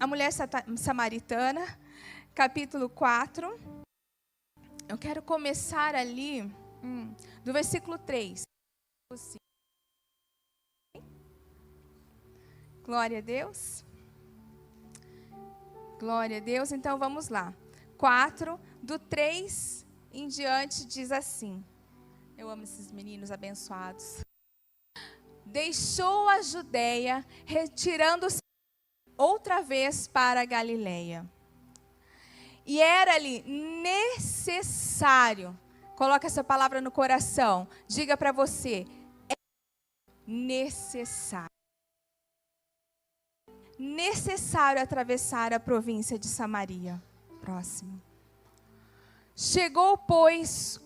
a mulher samaritana, capítulo 4. Eu quero começar ali, do versículo 3. Glória a Deus. Glória a Deus. Então, vamos lá. 4, do 3 em diante, diz assim. Eu amo esses meninos abençoados. Deixou a Judeia, retirando-se outra vez para a Galileia. E era-lhe necessário, coloca essa palavra no coração, diga para você, é necessário atravessar a província de Samaria. Próximo. Chegou, pois,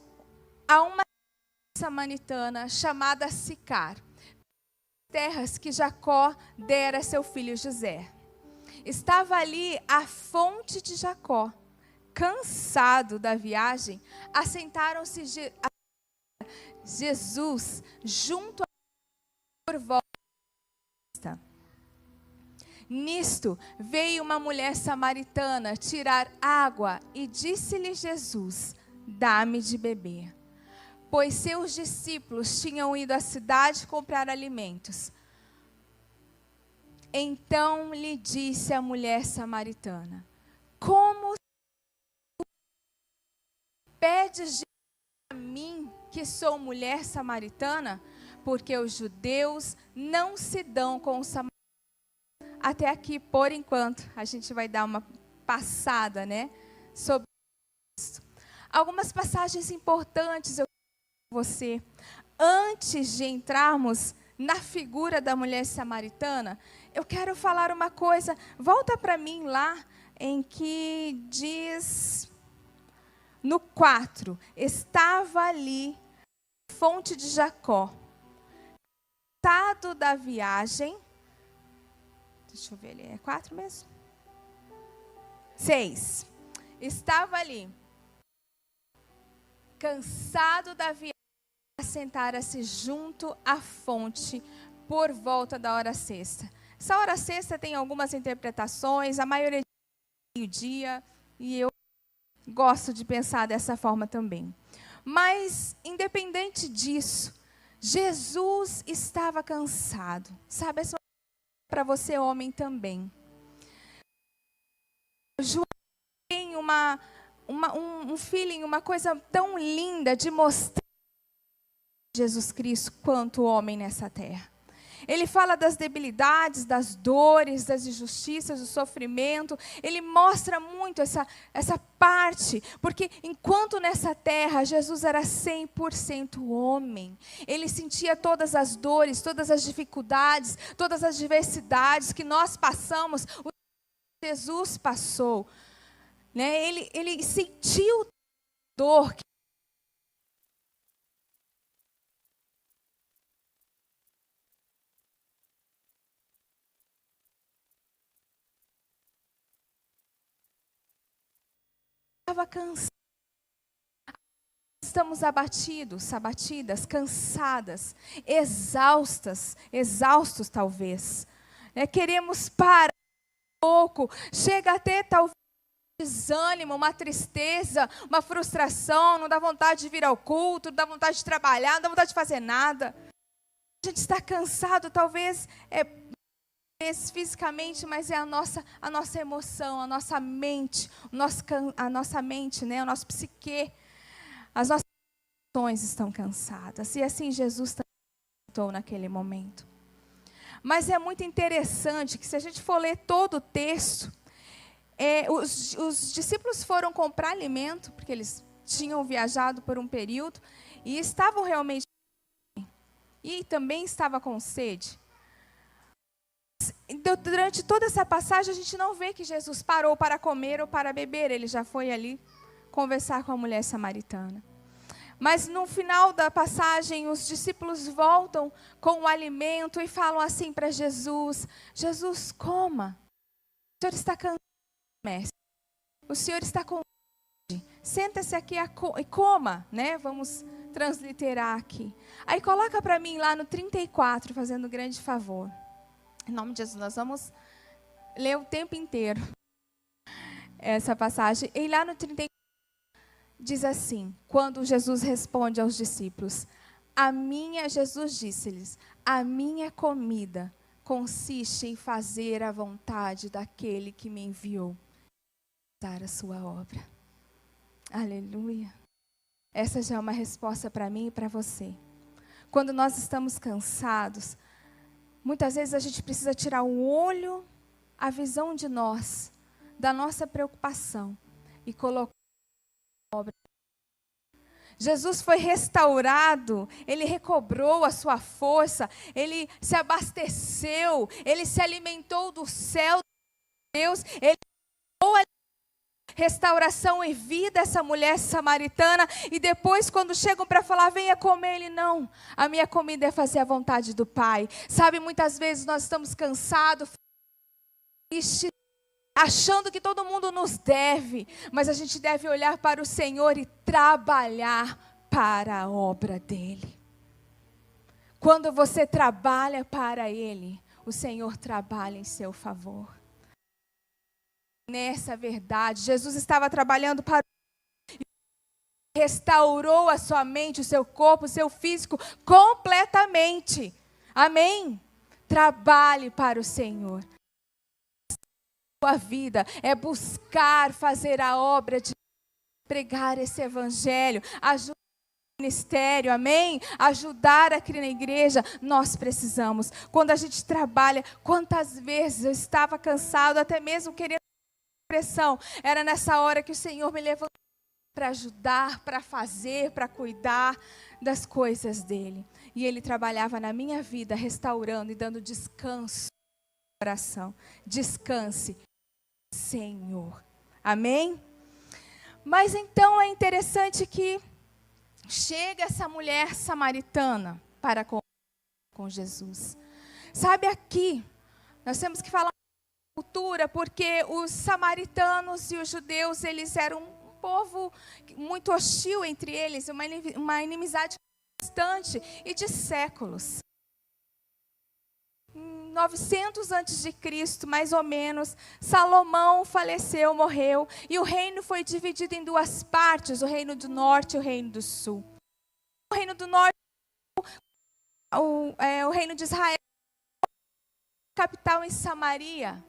a uma samaritana chamada Sicar, terras que Jacó dera a seu filho José. Estava ali a fonte de Jacó. Cansado da viagem, assentaram-se Jesus junto a por volta. Nisto veio uma mulher samaritana tirar água e disse-lhe Jesus: dá-me de beber. Pois seus discípulos tinham ido à cidade comprar alimentos. Então lhe disse a mulher samaritana: como pedes a mim, que sou mulher samaritana? Porque os judeus não se dão com os samaritanos. Até aqui, por enquanto, a gente vai dar uma passada, né, sobre isso. Algumas passagens importantes eu quero com você. Antes de entrarmos na figura da mulher samaritana, eu quero falar uma coisa. Volta para mim lá em que diz... No 4, estava ali a fonte de Jacó. Cansado da viagem. Deixa eu ver ali, é 4 mesmo? 6. Estava ali. Cansado da viagem, assentara-se junto à fonte por volta da hora sexta. Essa hora sexta tem algumas interpretações, a maioria é meio-dia, e eu gosto de pensar dessa forma também. Mas, independente disso, Jesus estava cansado. Sabe, essa é para você, homem, também. João tem um feeling, uma coisa tão linda de mostrar Jesus Cristo quanto homem nessa terra. Ele fala das debilidades, das dores, das injustiças, do sofrimento. Ele mostra muito essa parte, porque enquanto nessa terra Jesus era 100% homem, ele sentia todas as dores, todas as dificuldades, todas as diversidades que nós passamos, Jesus passou, né? Ele sentiu dor. Estava cansado. Estamos abatidas, cansadas, exaustos talvez. Queremos parar um pouco, chega até talvez um desânimo, uma tristeza, uma frustração, não dá vontade de vir ao culto, não dá vontade de trabalhar, não dá vontade de fazer nada. A gente está cansado, talvez fisicamente, mas é a nossa emoção, a nossa mente, a nossa mente, né, o nosso psique, as nossas emoções estão cansadas. E assim Jesus também estou naquele momento. Mas é muito interessante que se a gente for ler todo o texto, os discípulos foram comprar alimento, porque eles tinham viajado por um período, e estavam realmente, e também estava com sede. Então, durante toda essa passagem, a gente não vê que Jesus parou para comer ou para beber. Ele já foi ali conversar com a mulher samaritana. Mas no final da passagem, os discípulos voltam com o alimento e falam assim para Jesus: Jesus, coma. O Senhor está cansado, mestre. O Senhor está com sede. Senta-se aqui e coma, né? Vamos transliterar aqui. Aí coloca para mim lá no 34, fazendo um grande favor. Em nome de Jesus, nós vamos ler o tempo inteiro essa passagem. E lá no 34 diz assim, quando Jesus responde aos discípulos, Jesus disse-lhes, a minha comida consiste em fazer a vontade daquele que me enviou, dar a sua obra. Aleluia. Essa já é uma resposta para mim e para você. Quando nós estamos cansados, muitas vezes a gente precisa tirar o olho, a visão de nós, da nossa preocupação e colocar a obra. Jesus foi restaurado, ele recobrou a sua força, ele se abasteceu, ele se alimentou do céu de Deus, ele deu a restauração e vida a essa mulher samaritana, e depois quando chegam para falar, venha comer, ele não, a minha comida é fazer a vontade do Pai. Sabe, muitas vezes nós estamos cansados, tristes, achando que todo mundo nos deve, mas a gente deve olhar para o Senhor e trabalhar para a obra dEle. Quando você trabalha para Ele, o Senhor trabalha em seu favor. Nessa verdade, Jesus estava trabalhando para restaurou a sua mente, o seu corpo, o seu físico completamente. Amém? Trabalhe para o Senhor. Sua vida é buscar fazer a obra de pregar esse evangelho, ajudar o ministério, amém? Ajudar aqui na igreja, nós precisamos. Quando a gente trabalha, quantas vezes eu estava cansado, até mesmo querendo depressão, era nessa hora que o Senhor me levantou para ajudar, para fazer, para cuidar das coisas dele. E ele trabalhava na minha vida, restaurando e dando descanso no coração. Descanse, Senhor. Amém? Mas então é interessante que chega essa mulher samaritana para com Jesus. Sabe, aqui nós temos que falar de cultura, porque os samaritanos e os judeus, eles eram um povo muito hostil entre eles, uma inimizade constante e de séculos. 900 antes de Cristo, mais ou menos, Salomão faleceu, morreu, e o reino foi dividido em duas partes, o reino do norte e o reino do sul. O reino do norte, o reino de Israel, capital em Samaria,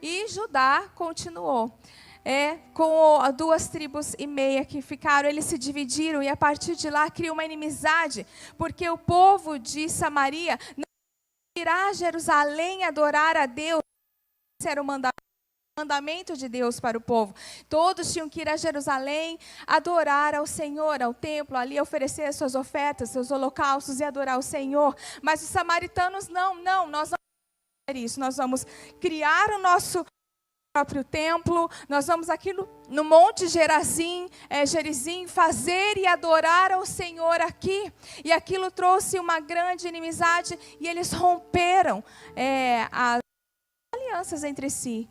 e Judá continuou. Com 2,5 tribos que ficaram, eles se dividiram, e a partir de lá criou uma inimizade, porque o povo de Samaria não irá a Jerusalém adorar a Deus. Esse era o mandamento de Deus para o povo. Todos tinham que ir a Jerusalém adorar ao Senhor, ao templo, ali oferecer as suas ofertas, seus holocaustos e adorar o Senhor. Mas os samaritanos não, nós não vamos fazer isso. Nós vamos criar o nosso próprio templo, nós vamos aqui no Monte Gerizim fazer e adorar ao Senhor aqui. E aquilo trouxe uma grande inimizade e eles romperam as alianças entre si.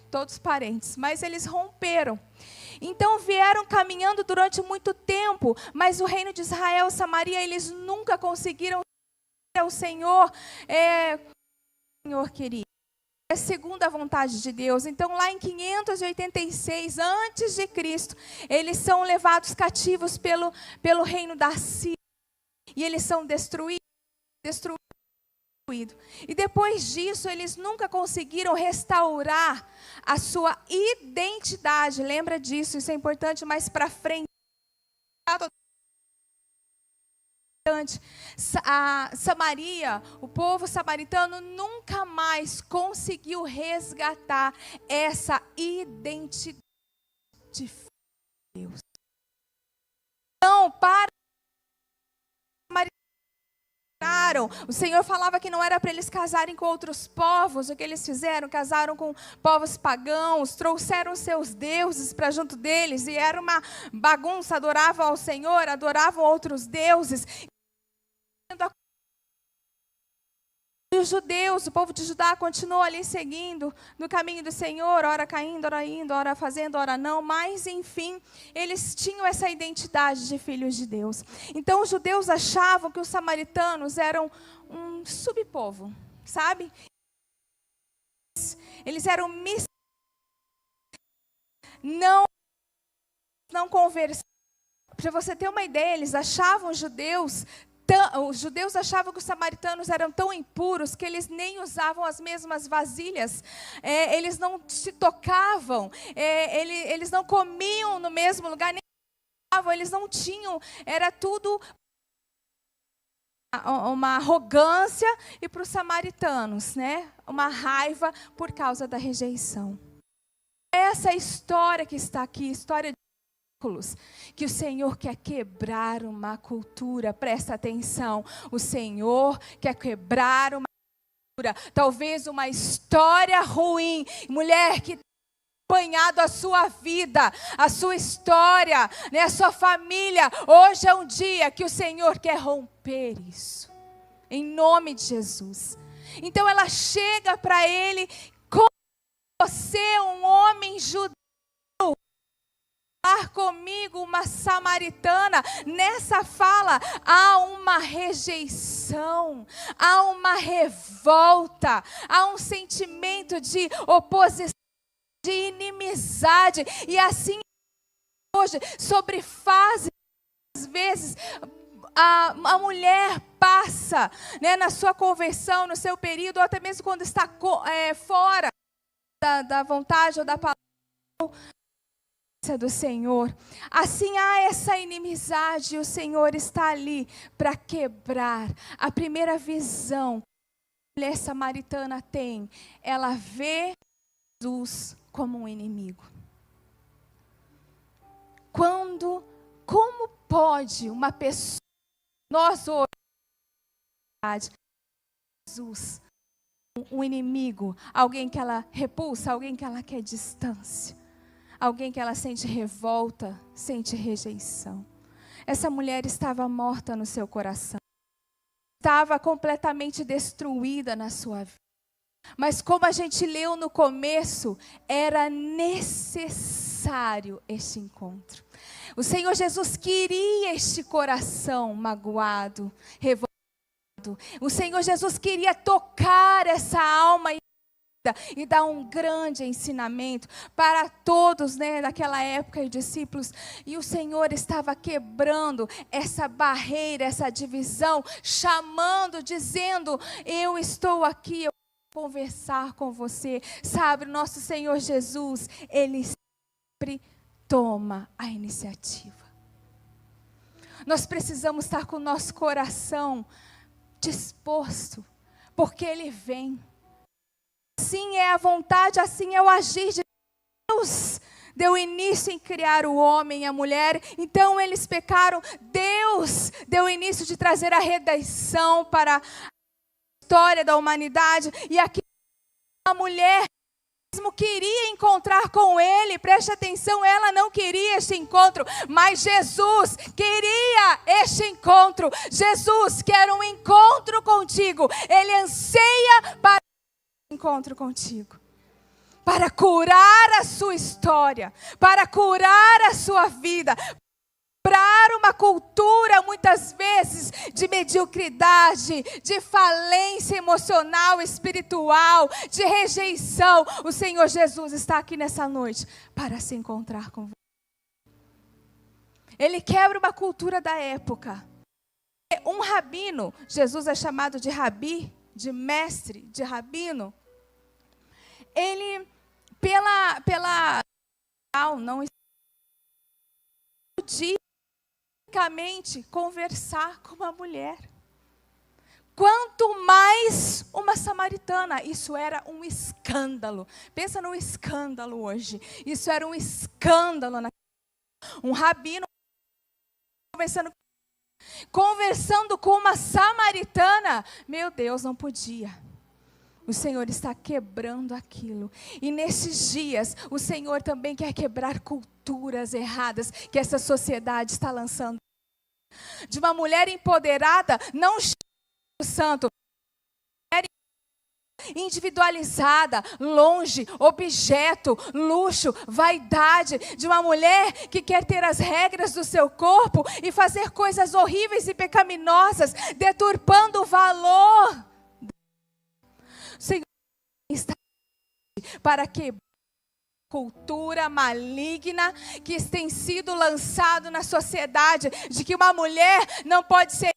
Todos parentes, mas eles romperam. Então vieram caminhando durante muito tempo, mas o reino de Israel, Samaria, eles nunca conseguiram ao Senhor, o Senhor queria. Segundo a vontade de Deus. Então lá em 586 antes de Cristo, eles são levados cativos pelo reino da Síria, e eles são destruídos. E depois disso, eles nunca conseguiram restaurar a sua identidade. Lembra disso, isso é importante mais para frente. A Samaria, o povo samaritano nunca mais conseguiu resgatar essa identidade de Deus. Então, para o Senhor falava que não era para eles casarem com outros povos. O que eles fizeram? Casaram com povos pagãos, trouxeram seus deuses para junto deles, e era uma bagunça. Adoravam ao Senhor, adoravam outros deuses. E os judeus, o povo de Judá, continuou ali seguindo no caminho do Senhor, ora caindo, ora indo, ora fazendo, ora não, mas enfim, eles tinham essa identidade de filhos de Deus. Então os judeus achavam que os samaritanos eram um subpovo, sabe? Eles eram não conversavam. Para você ter uma ideia, eles achavam os judeus achavam que os samaritanos eram tão impuros que eles nem usavam as mesmas vasilhas, eles não se tocavam, eles não comiam no mesmo lugar, nem eles não tinham, era tudo uma arrogância, e para os samaritanos, né, uma raiva por causa da rejeição. Essa história que está aqui, história de que o Senhor quer quebrar uma cultura, presta atenção, o Senhor quer quebrar uma cultura, talvez uma história ruim, mulher que tem acompanhado a sua vida, a sua história, né, a sua família, hoje é um dia que o Senhor quer romper isso, em nome de Jesus. Então ela chega para ele, como você, um homem judeu, comigo, uma samaritana. Nessa fala há uma rejeição, há uma revolta, há um sentimento de oposição, de inimizade. E assim hoje, sobre fases, às vezes a mulher passa, né, na sua conversão, no seu período, ou até mesmo quando está fora da vontade ou da palavra do Senhor. Assim há essa inimizade, e o Senhor está ali para quebrar. A primeira visão que a mulher samaritana tem, ela vê Jesus como um inimigo. Como pode uma pessoa, nós hoje, Jesus, um inimigo, alguém que ela repulsa, alguém que ela quer distância, alguém que ela sente revolta, sente rejeição. Essa mulher estava morta no seu coração, estava completamente destruída na sua vida. Mas como a gente leu no começo, era necessário este encontro. O Senhor Jesus queria este coração magoado, revoltado. O Senhor Jesus queria tocar essa alma e dar um grande ensinamento para todos, né, daquela época, os discípulos. E o Senhor estava quebrando essa barreira, essa divisão, chamando, dizendo: eu estou aqui, eu vou conversar com você. Sabe, o nosso Senhor Jesus, Ele sempre toma a iniciativa. Nós precisamos estar com o nosso coração disposto, porque Ele vem. Assim é a vontade, assim é o agir de Deus. Deu início em criar o homem e a mulher, então eles pecaram. Deus deu início de trazer a redenção para a história da humanidade. E aqui a mulher mesmo queria encontrar com Ele, preste atenção, ela não queria este encontro, mas Jesus queria este encontro. Jesus quer um encontro contigo, Ele anseia para encontro contigo, para curar a sua história, para curar a sua vida, para uma cultura muitas vezes de mediocridade, de falência emocional, espiritual, de rejeição. O Senhor Jesus está aqui nessa noite para se encontrar com você. Ele quebra uma cultura da época. Um rabino, Jesus é chamado de rabi, de mestre, de rabino. Ele, não podia unicamente conversar com uma mulher. Quanto mais uma samaritana. Isso era um escândalo. Pensa num escândalo hoje. Isso era um escândalo. Um rabino conversando com uma samaritana. Meu Deus, não podia. O Senhor está quebrando aquilo. E nesses dias, o Senhor também quer quebrar culturas erradas que essa sociedade está lançando. De uma mulher empoderada, não santo, individualizada, longe, objeto, luxo, vaidade, de uma mulher que quer ter as regras do seu corpo e fazer coisas horríveis e pecaminosas, deturpando o valor. O Senhor está para quebrar cultura maligna que tem sido lançado na sociedade, de que uma mulher não pode ser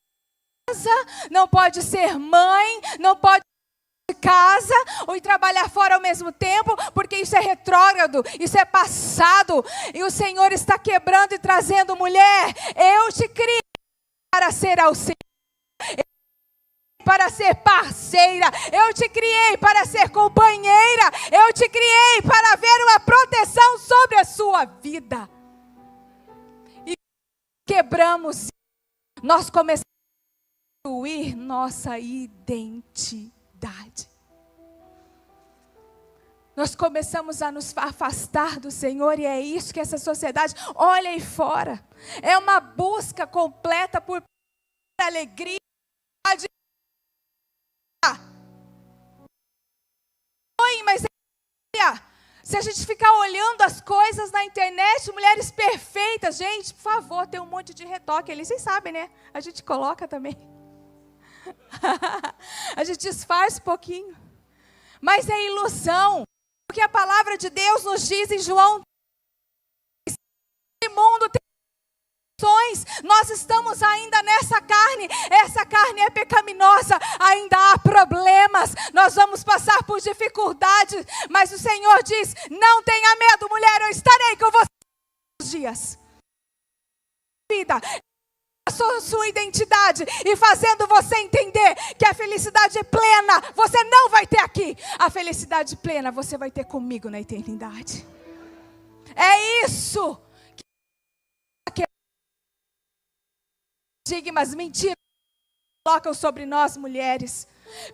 casa, não pode ser mãe, não pode ir de casa ou ir trabalhar fora ao mesmo tempo, porque isso é retrógrado, isso é passado, e o Senhor está quebrando e trazendo: mulher, eu te criei para ser auxílio, para ser parceira, eu te criei para ser companheira, eu te criei para haver uma proteção sobre a sua vida. E quebramos, nós começamos a destruir nossa identidade. Nós começamos a nos afastar do Senhor, e é isso que essa sociedade, olha aí fora, é uma busca completa por alegria. Mas se a gente ficar olhando as coisas na internet, mulheres perfeitas, gente, por favor, tem um monte de retoque ali, vocês sabem, né? A gente coloca também. A gente disfarça um pouquinho. Mas é ilusão. Porque a palavra de Deus nos diz em João: esse mundo tem opções, nós estamos ainda nessa carne, essa carne é pecaminosa, ainda há problemas, nós vamos passar por dificuldades, mas o Senhor diz: não tenha medo, mulher, eu estarei com você todos os dias. Vida, a sua identidade e fazendo você entender que a felicidade plena você não vai ter aqui, a felicidade plena você vai ter comigo na eternidade. É isso. Paradigmas, mentiras colocam sobre nós mulheres,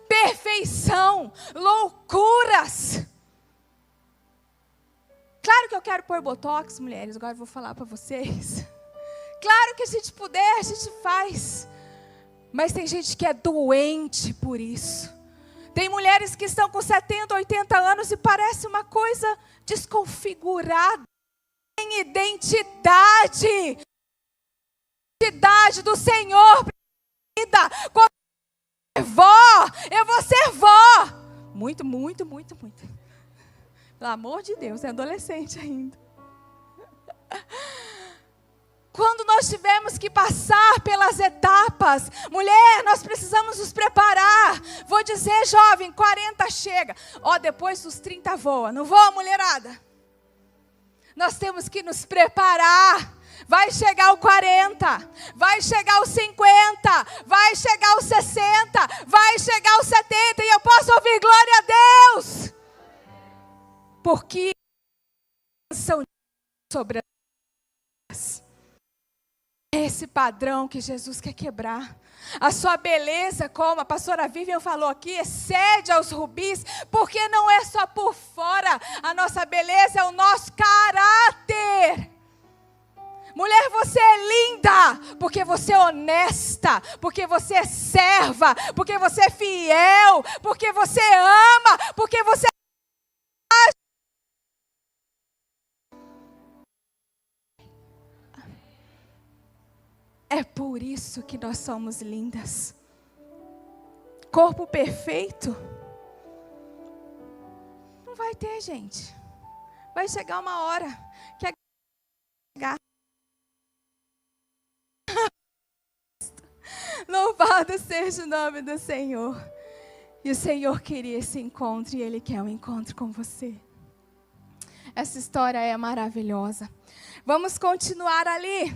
perfeição, loucuras. Claro que eu quero pôr botox, mulheres, agora eu vou falar para vocês. Claro que a gente puder, a gente faz, mas tem gente que é doente por isso. Tem mulheres que estão com 70, 80 anos e parece uma coisa desconfigurada. Tem identidade do Senhor. Quando eu ser vó, eu vou ser vó. Muito. Pelo amor de Deus, é adolescente ainda. Quando nós tivermos que passar pelas etapas, mulher, nós precisamos nos preparar. Vou dizer, jovem, 40 chega. Depois dos 30 voa. Não voa, mulherada? Nós temos que nos preparar. Vai chegar o 40, vai chegar o 50, vai chegar o 60, vai chegar o 70, e eu posso ouvir glória a Deus. Porque são sobre as esse padrão que Jesus quer quebrar. A sua beleza, como a pastora Vivian falou aqui, excede aos rubis, porque não é só por fora. A nossa beleza é o nosso caráter. Mulher, você é linda, porque você é honesta, porque você é serva, porque você é fiel, porque você ama, porque você é por isso que nós somos lindas. Corpo perfeito não vai ter, gente. Vai chegar uma hora que chegar. Louvado seja o nome do Senhor. E o Senhor queria esse encontro, e Ele quer um encontro com você. Essa história é maravilhosa. Vamos continuar ali.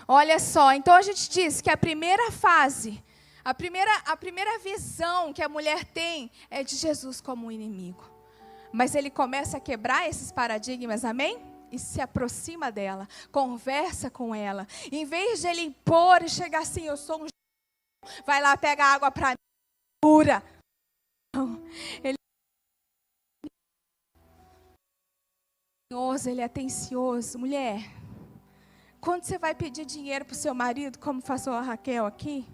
Olha só, então a gente diz que a primeira fase, a primeira visão que a mulher tem é de Jesus como um inimigo. Mas ele começa a quebrar esses paradigmas, amém? E se aproxima dela, conversa com ela. Em vez de ele impor e chegar assim, eu sou um... vai lá, pega água para mim, pura. Ele é atencioso. Mulher, quando você vai pedir dinheiro para o seu marido, como passou a Raquel aqui,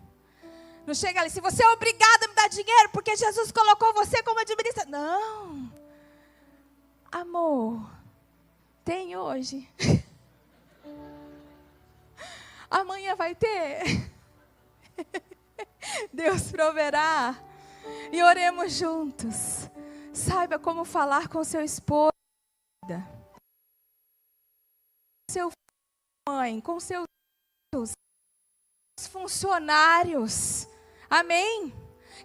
não chega ali, se você é obrigada a me dar dinheiro, porque Jesus colocou você como administrador. Não. Amor, tem hoje. Amanhã vai ter. Deus proverá. E oremos juntos. saiba como falar com seu esposo, seu mãe, com seus funcionários. Amém?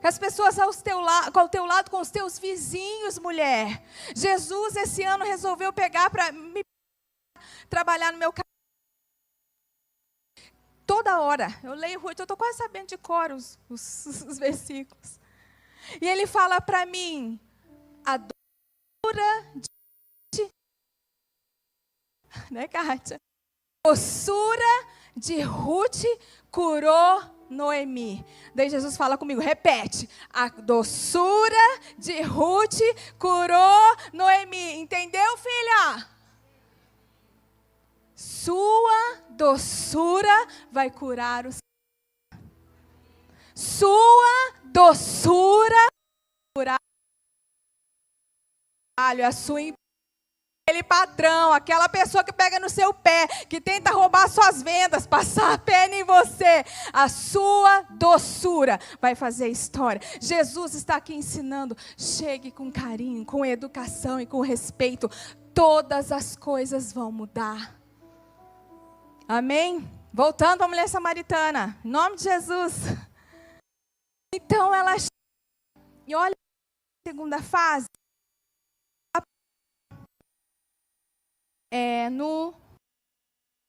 As pessoas ao teu lado, com os teus vizinhos, mulher. Jesus, esse ano, resolveu pegar para me trabalhar no meu caminho. Toda hora, eu leio Ruth, eu estou quase sabendo de cor os versículos. E ele fala para mim, a doçura de... Né, Kátia? A doçura de Ruth curou Noemi. Daí Jesus fala comigo, repete. A doçura de Ruth curou Noemi. Entendeu, filha? Sua doçura vai curar o... Sua doçura vai curar a sua empresa. Aquele patrão, aquela pessoa que pega no seu pé, que tenta roubar suas vendas, passar a perna em você. A sua doçura vai fazer história. Jesus está aqui ensinando, chegue com carinho, com educação e com respeito. Todas as coisas vão mudar. Amém? Voltando para a mulher samaritana, em nome de Jesus. Então ela chega, e olha a segunda fase. No...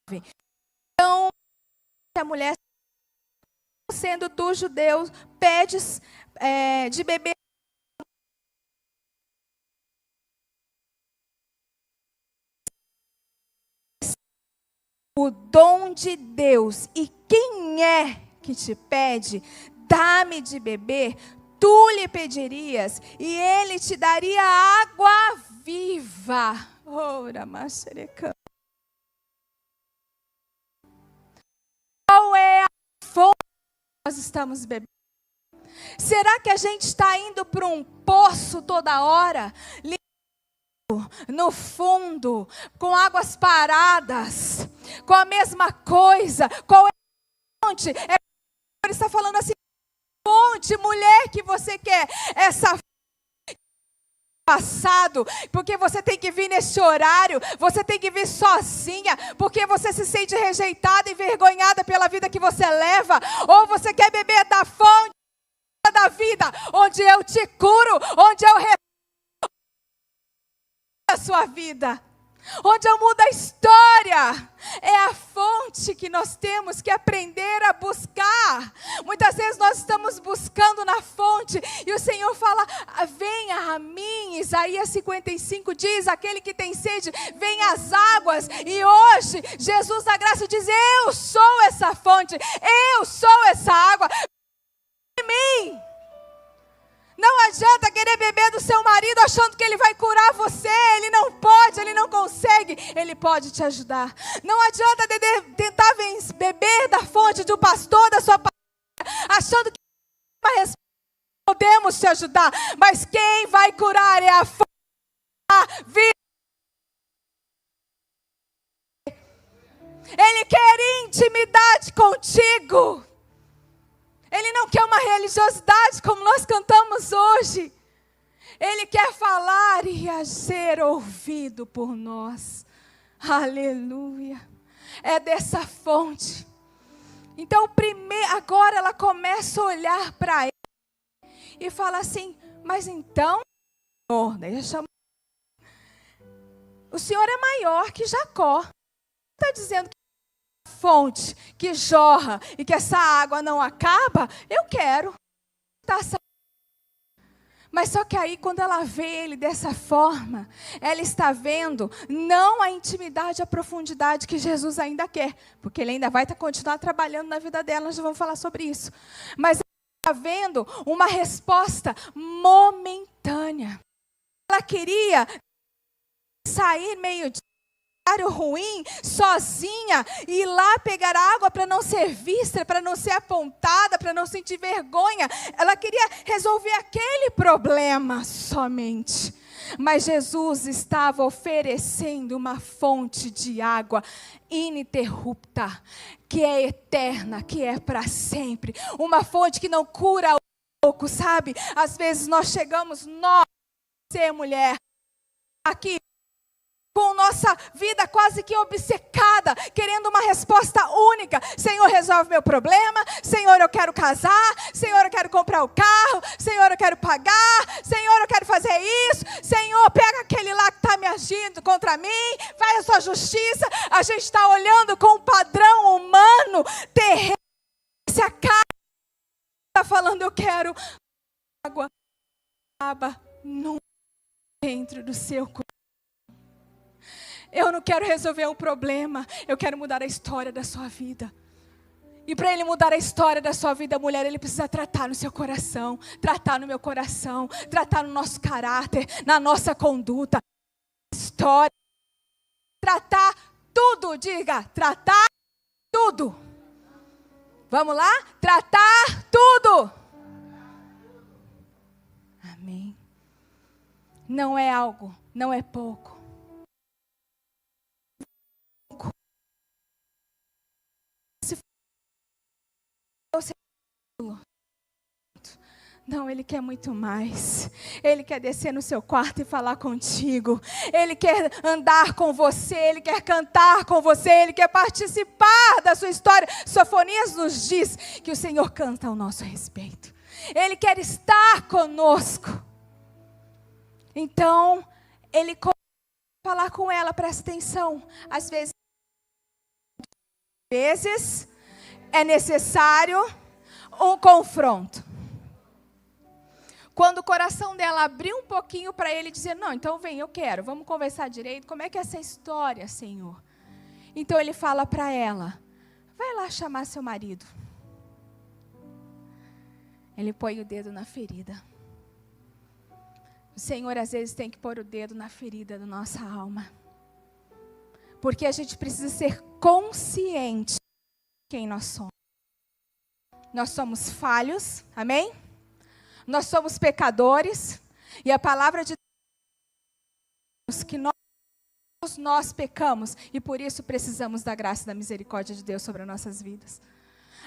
Então, a mulher, sendo tu judeu, pedes de beber o dom de Deus. E quem é que te pede, dá-me de beber, tu lhe pedirias, e ele te daria água viva. Ora, machereca. Qual é a fonte que nós estamos bebendo? Será que a gente está indo para um poço toda hora? No fundo, com águas paradas, com a mesma coisa? Qual é a fonte? Ele está falando assim, fonte, mulher, que você quer essa fonte passado, porque você tem que vir nesse horário, você tem que vir sozinha, porque você se sente rejeitada e envergonhada pela vida que você leva, ou você quer beber da fonte da vida, onde eu te curo, onde eu restauro a sua vida, onde eu mudo a história. É a fonte que nós temos que aprender a buscar. Muitas vezes nós estamos buscando na fonte e o Senhor fala, venha a mim. Isaías 55 diz, aquele que tem sede, venha às águas. E hoje Jesus da graça diz, eu sou essa fonte, eu sou essa água em mim. Não adianta querer beber do seu marido achando que ele vai curar você. Ele não pode, ele não consegue. Ele pode te ajudar. Não adianta tentar beber da fonte do pastor, da sua pastora, achando que podemos te ajudar. Mas quem vai curar é a fonte da vida. Ele quer intimidade contigo. Ele não quer uma religiosidade como nós cantamos hoje. Ele quer falar e ser ouvido por nós. Aleluia. É dessa fonte. Então, agora ela começa a olhar para ele e fala assim, mas então, o Senhor é maior que Jacó. Está dizendo que fonte que jorra e que essa água não acaba, eu quero. Mas só que aí quando ela vê ele dessa forma, ela está vendo não a intimidade, a profundidade que Jesus ainda quer, porque ele ainda vai continuar trabalhando na vida dela, nós já vamos falar sobre isso. Mas ela está vendo uma resposta momentânea. Ela queria sair meio de ruim, sozinha, e ir lá pegar água para não ser vista, para não ser apontada, para não sentir vergonha. Ela queria resolver aquele problema somente. Mas Jesus estava oferecendo uma fonte de água ininterrupta, que é eterna, que é para sempre. Uma fonte que não cura o pouco, sabe? Às vezes nós chegamos, Você, mulher, aqui, com nossa vida quase que obcecada, querendo uma resposta única. Senhor, resolve meu problema. Senhor, eu quero casar. Senhor, eu quero comprar o carro. Senhor, eu quero pagar. Senhor, eu quero fazer isso. Senhor, pega aquele lá que está me agindo contra mim. Faz a sua justiça. A gente está olhando com um padrão humano, terreno. Se a cara está falando, eu quero água, dentro do seu coração. Eu não quero resolver um problema, eu quero mudar a história da sua vida. E para Ele mudar a história da sua vida, mulher, Ele precisa tratar no seu coração, tratar no meu coração, tratar no nosso caráter, na nossa conduta, história, tratar tudo, diga, tratar tudo. Vamos lá? Tratar tudo. Amém. Não é algo, não é pouco. Não, Ele quer muito mais. Ele quer descer no seu quarto e falar contigo. Ele quer andar com você. Ele quer cantar com você. Ele quer participar da sua história. Sofonias nos diz que o Senhor canta ao nosso respeito. Ele quer estar conosco. Então, Ele começa a falar com ela, presta atenção. Às vezes é necessário um confronto. Quando o coração dela abriu um pouquinho para Ele dizer, não, então vem, eu quero, vamos conversar direito, como é que é essa história, Senhor? Então Ele fala para ela, vai lá chamar seu marido. Ele põe o dedo na ferida. O Senhor às vezes tem que pôr o dedo na ferida da nossa alma. Porque a gente precisa ser consciente de quem nós somos. Nós somos falhos, amém? Nós somos pecadores. E a palavra de Deus diz que nós pecamos. E por isso precisamos da graça e da misericórdia de Deus sobre as nossas vidas.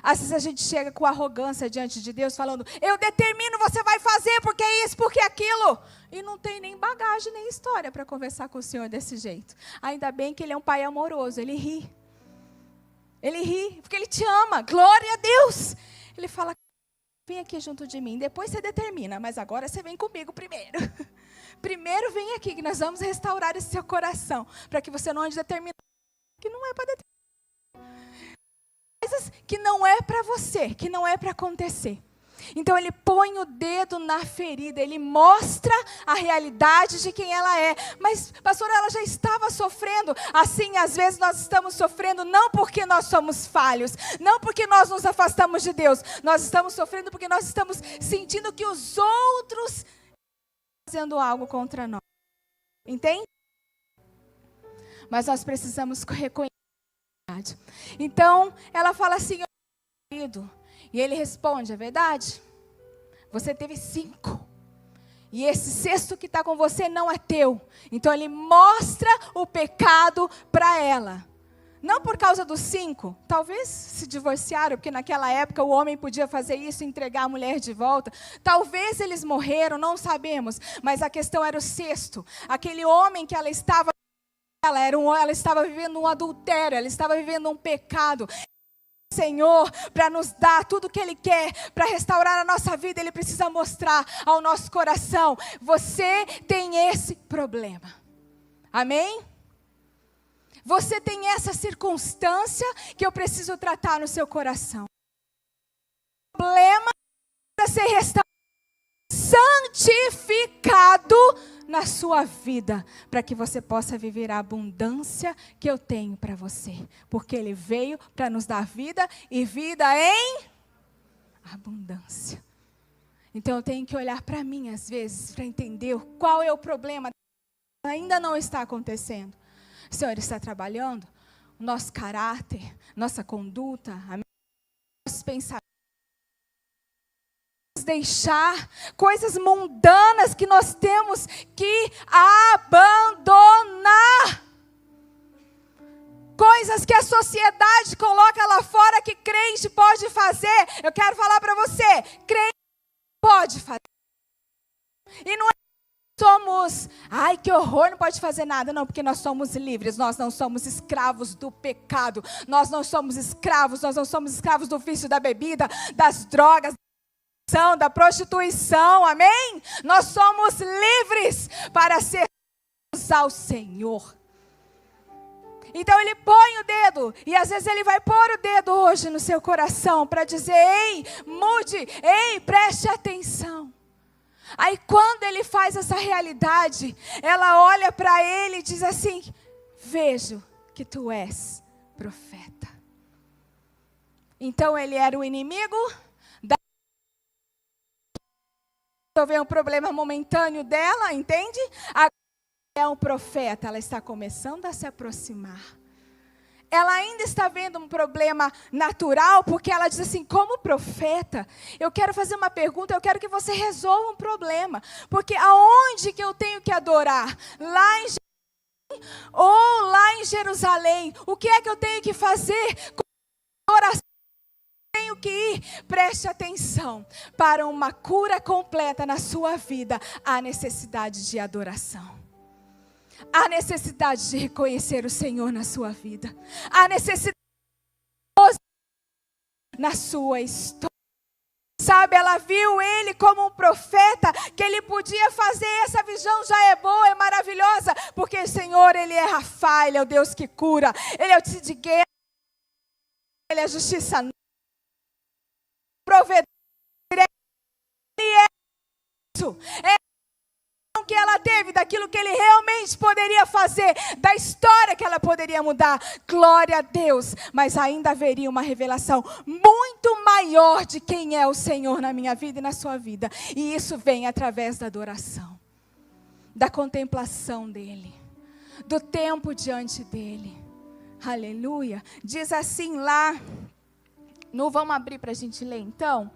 Às vezes a gente chega com arrogância diante de Deus, falando, eu determino, você vai fazer, porque é isso, porque é aquilo. E não tem nem bagagem, nem história para conversar com o Senhor desse jeito. Ainda bem que Ele é um Pai amoroso, Ele ri. Ele ri, porque Ele te ama, glória a Deus. Ele fala, vem aqui junto de mim, depois você determina, mas agora você vem comigo primeiro. Primeiro vem aqui, que nós vamos restaurar esse seu coração, para que você não ande determinando, que não é para determinar. Coisas que não é para você, que não é para acontecer. Então Ele põe o dedo na ferida, Ele mostra a realidade de quem ela é. Mas, pastora, ela já estava sofrendo. Assim, às vezes nós estamos sofrendo não porque nós somos falhos, não porque nós nos afastamos de Deus. Nós estamos sofrendo porque nós estamos sentindo que os outros estão fazendo algo contra nós. Entende? Mas nós precisamos reconhecer. Então, ela fala assim, querido, e ele responde, é verdade? Você teve 5, e esse 6º que está com você não é teu. Então, ele mostra o pecado para ela. Não por causa dos 5, talvez se divorciaram, porque naquela época o homem podia fazer isso, entregar a mulher de volta. Talvez eles morreram, não sabemos, mas a questão era o 6º. Aquele homem que ela estava vivendo um adultério, ela estava vivendo um pecado. Senhor, para nos dar tudo o que Ele quer, para restaurar a nossa vida, Ele precisa mostrar ao nosso coração, você tem esse problema. Amém? Você tem essa circunstância que eu preciso tratar no seu coração. O problema para ser restaurado, santificado na sua vida, para que você possa viver a abundância que eu tenho para você, porque Ele veio para nos dar vida e vida em abundância. Então eu tenho que olhar para mim às vezes, para entender qual é o problema, ainda não está acontecendo. O Senhor está trabalhando o nosso caráter, nossa conduta, nossos pensamentos. Deixar coisas mundanas que nós temos que abandonar. Coisas que a sociedade coloca lá fora que crente pode fazer. Eu quero falar para você, crente pode fazer. E não é somos, ai que horror, não pode fazer nada. Não, porque nós somos livres, nós não somos escravos do pecado, nós não somos escravos do vício da bebida, das drogas, da prostituição, amém? Nós somos livres para sermos ao Senhor. Então ele põe o dedo, e às vezes ele vai pôr o dedo hoje no seu coração para dizer: ei, mude, ei, preste atenção. Aí quando ele faz essa realidade, ela olha para ele e diz assim: vejo que tu és profeta. Então ele era o inimigo, resolver um problema momentâneo dela, entende? Agora é um profeta, ela está começando a se aproximar. Ela ainda está vendo um problema natural, porque ela diz assim: como profeta, eu quero fazer uma pergunta, eu quero que você resolva um problema. Porque aonde que eu tenho que adorar? Lá em Jerusalém ou lá em Jerusalém? O que é que eu tenho que fazer com a oração? Tenho que ir, preste atenção, para uma cura completa na sua vida, há necessidade de adoração. Há necessidade de reconhecer o Senhor na sua vida. Há necessidade na sua história. Sabe, ela viu ele como um profeta, que ele podia fazer, essa visão já é boa, é maravilhosa, porque o Senhor, ele é Rafa, ele é o Deus que cura, ele é o Tio de guerra, ele é a justiça, provedor, ele é isso, é que ela teve, daquilo que ele realmente poderia fazer, da história que ela poderia mudar. Glória a Deus. Mas ainda haveria uma revelação muito maior de quem é o Senhor na minha vida e na sua vida. E isso vem através da adoração, da contemplação dele, do tempo diante dele. Aleluia. Diz assim lá, vamos abrir para a gente ler então,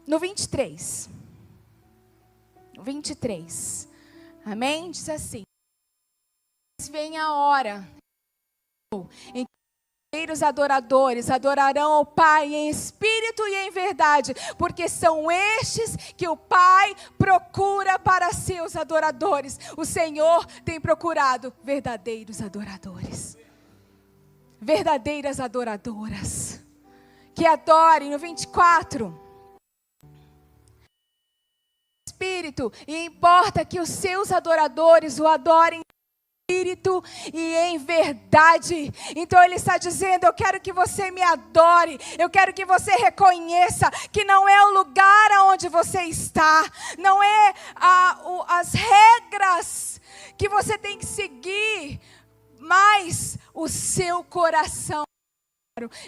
no 23. 23, amém? Diz assim: vem a hora em que os adoradores adorarão ao Pai em espírito e em verdade, porque são estes que o Pai procura para seus adoradores. O Senhor tem procurado verdadeiros adoradores, verdadeiras adoradoras, que adorem. No 24, Espírito, e importa que os seus adoradores o adorem em espírito e em verdade. Então ele está dizendo: eu quero que você me adore, eu quero que você reconheça que não é o lugar aonde você está, não é as regras que você tem que seguir, mas o seu coração.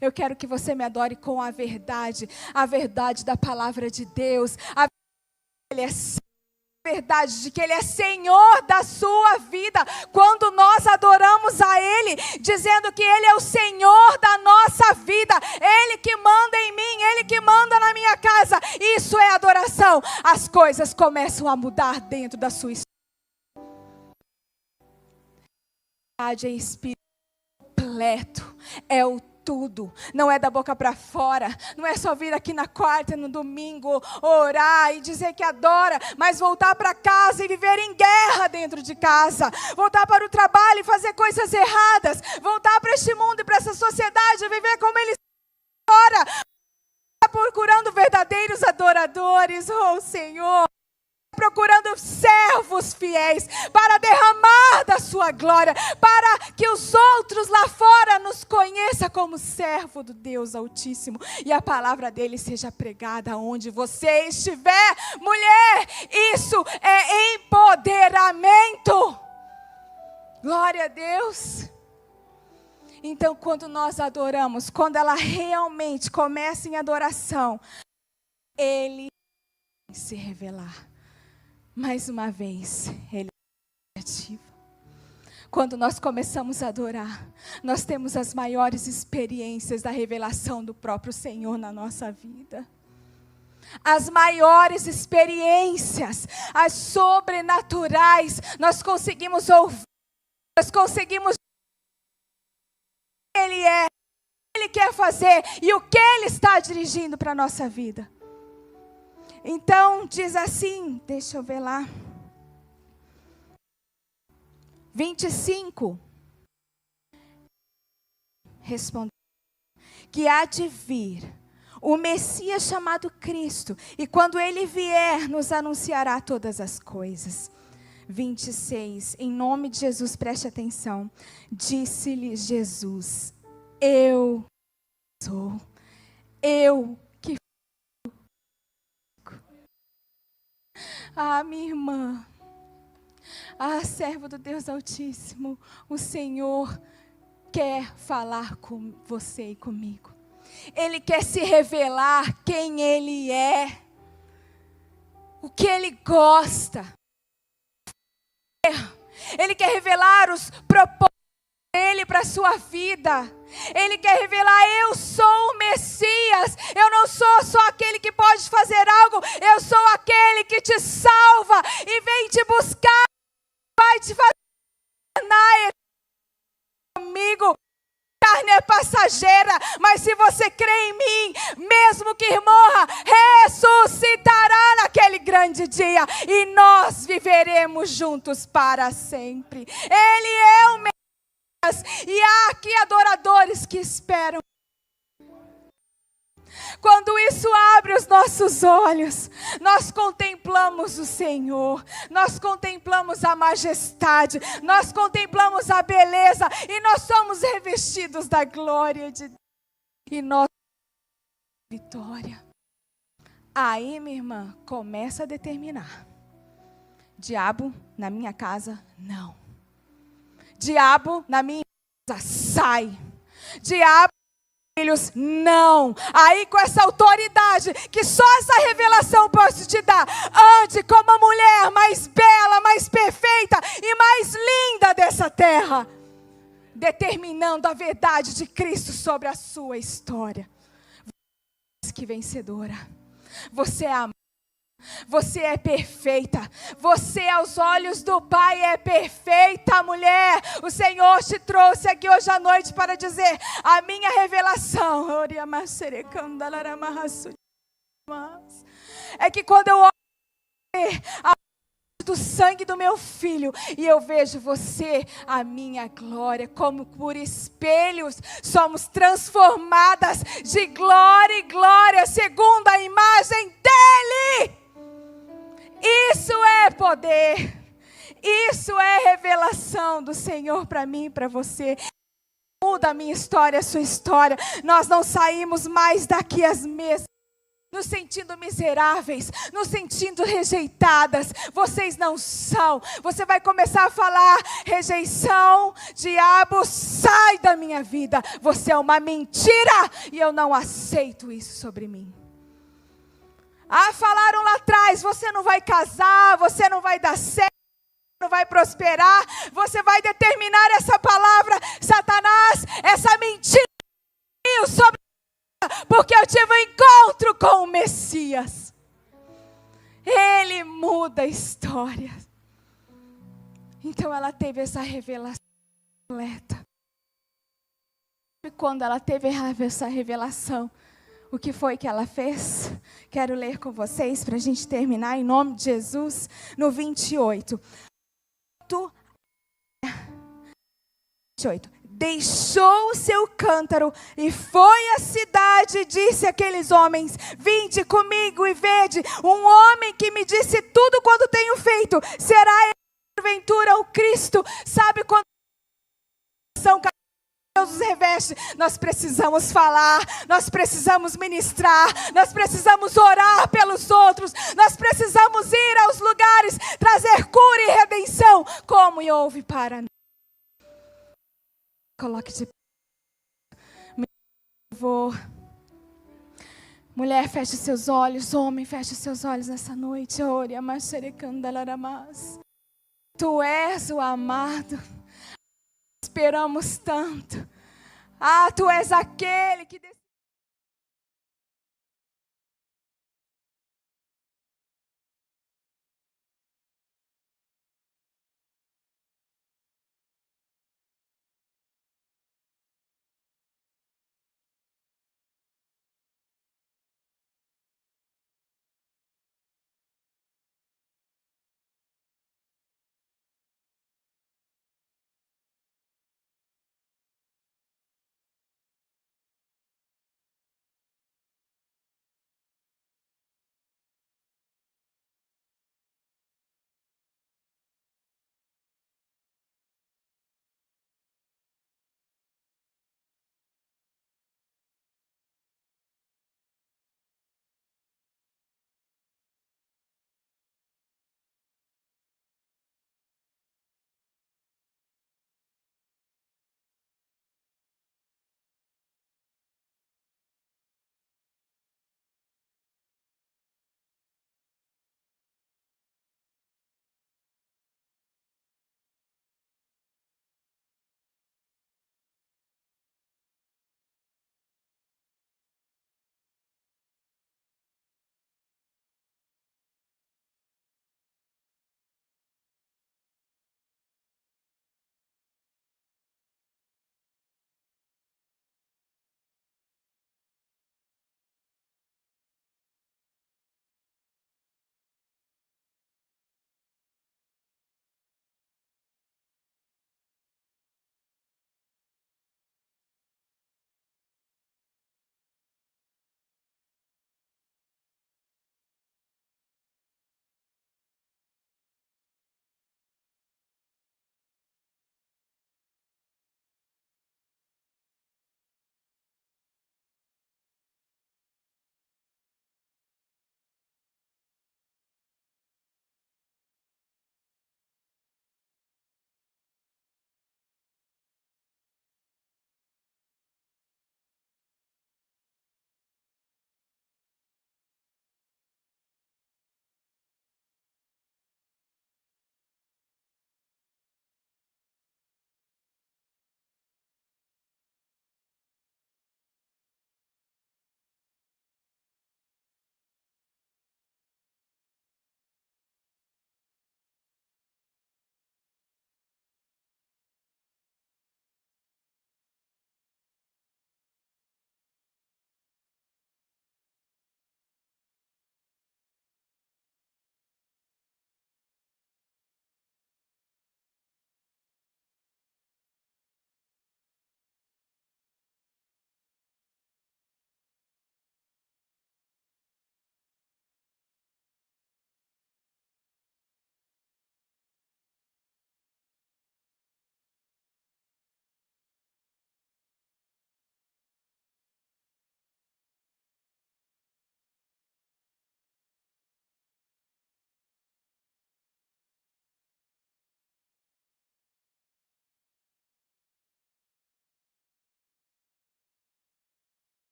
Eu quero que você me adore com a verdade da palavra de Deus, Ele é verdade de que Ele é Senhor da sua vida. Quando nós adoramos a Ele, dizendo que Ele é o Senhor da nossa vida, Ele que manda em mim, Ele que manda na minha casa, isso é adoração. As coisas começam a mudar dentro da sua história. Verdade é espírito completo, é o tudo, não é da boca para fora, não é só vir aqui na quarta e no domingo orar e dizer que adora, mas voltar para casa e viver em guerra dentro de casa, voltar para o trabalho e fazer coisas erradas, voltar para este mundo e para essa sociedade e viver como eles fora, procurando verdadeiros adoradores. Oh Senhor, procurando servos fiéis para derramar da sua glória, para que os outros lá fora nos conheçam como servo do Deus Altíssimo e a palavra dele seja pregada onde você estiver. Mulher, isso é empoderamento. Glória a Deus. Então, quando nós adoramos, quando ela realmente começa em adoração, ele vai se revelar. Mais uma vez, Ele é ativo. Quando nós começamos a adorar, nós temos as maiores experiências da revelação do próprio Senhor na nossa vida. As maiores experiências, as sobrenaturais, nós conseguimos ouvir, nós conseguimos Ele é, Ele quer fazer e o que Ele está dirigindo para a nossa vida. Então diz assim, deixa eu ver lá. 25. Respondeu que há de vir o Messias chamado Cristo, e quando ele vier, nos anunciará todas as coisas. 26, em nome de Jesus, preste atenção. Disse-lhe Jesus: eu sou, eu que fico. Ah, minha irmã, ah, servo do Deus Altíssimo, o Senhor quer falar com você e comigo. Ele quer se revelar quem Ele é, o que Ele gosta. Ele quer revelar os propósitos dele para a sua vida. Ele quer revelar: eu sou o Messias. Eu não sou só aquele que pode fazer algo. Eu sou aquele que te salva e vem te buscar. Vai te fazer na comigo. Carne é passageira, mas se você crê em mim, mesmo que morra, ressuscitará naquele grande dia, e nós viveremos juntos para sempre. Ele é o Messias, e há aqui adoradores que esperam. Quando isso abre os nossos olhos, nós contemplamos o Senhor, nós contemplamos a majestade, nós contemplamos a beleza, e nós somos revestidos da glória de Deus, e nós vitória. Aí, minha irmã, começa a determinar: diabo na minha casa, não. Diabo na minha casa, sai. Diabo, filhos, não. Aí, com essa autoridade que só essa revelação pode te dar, ande como a mulher mais bela, mais perfeita e mais linda dessa terra, determinando a verdade de Cristo sobre a sua história. Você que vencedora, você é amada, você é perfeita, você aos olhos do Pai é perfeita, mulher. O Senhor te trouxe aqui hoje à noite para dizer: a minha revelação é que quando eu olho a do sangue do meu filho e eu vejo você, a minha glória, como por espelhos, somos transformadas de glória em glória, segundo a imagem dele. Isso é poder, isso é revelação do Senhor para mim e para você. Muda a minha história, a sua história. Nós não saímos mais daqui as mesmas, nos sentindo miseráveis, nos sentindo rejeitadas. Vocês não são. Você vai começar a falar: rejeição, diabo, sai da minha vida. Você é uma mentira e eu não aceito isso sobre mim. Ah, falaram lá atrás: você não vai casar, você não vai dar certo, não vai prosperar. Você vai determinar essa palavra: Satanás, essa mentira sobre, porque eu tive um encontro com o Messias. Ele muda a história. Então ela teve essa revelação completa. E quando ela teve essa revelação, o que foi que ela fez? Quero ler com vocês para a gente terminar, em nome de Jesus, no 28. Deixou o seu cântaro e foi à cidade e disse àqueles homens: vinde comigo e vede um homem que me disse tudo quanto tenho feito. Será ele porventura o Cristo? Sabe quando Deus nos reveste, nós precisamos falar, nós precisamos ministrar, nós precisamos orar pelos outros, nós precisamos ir aos lugares, trazer cura e redenção, como houve para nós. Coloque de favor. Mulher, feche seus olhos. Homem, feche seus olhos nessa noite. Tu és o amado. Esperamos tanto. Ah, tu és aquele que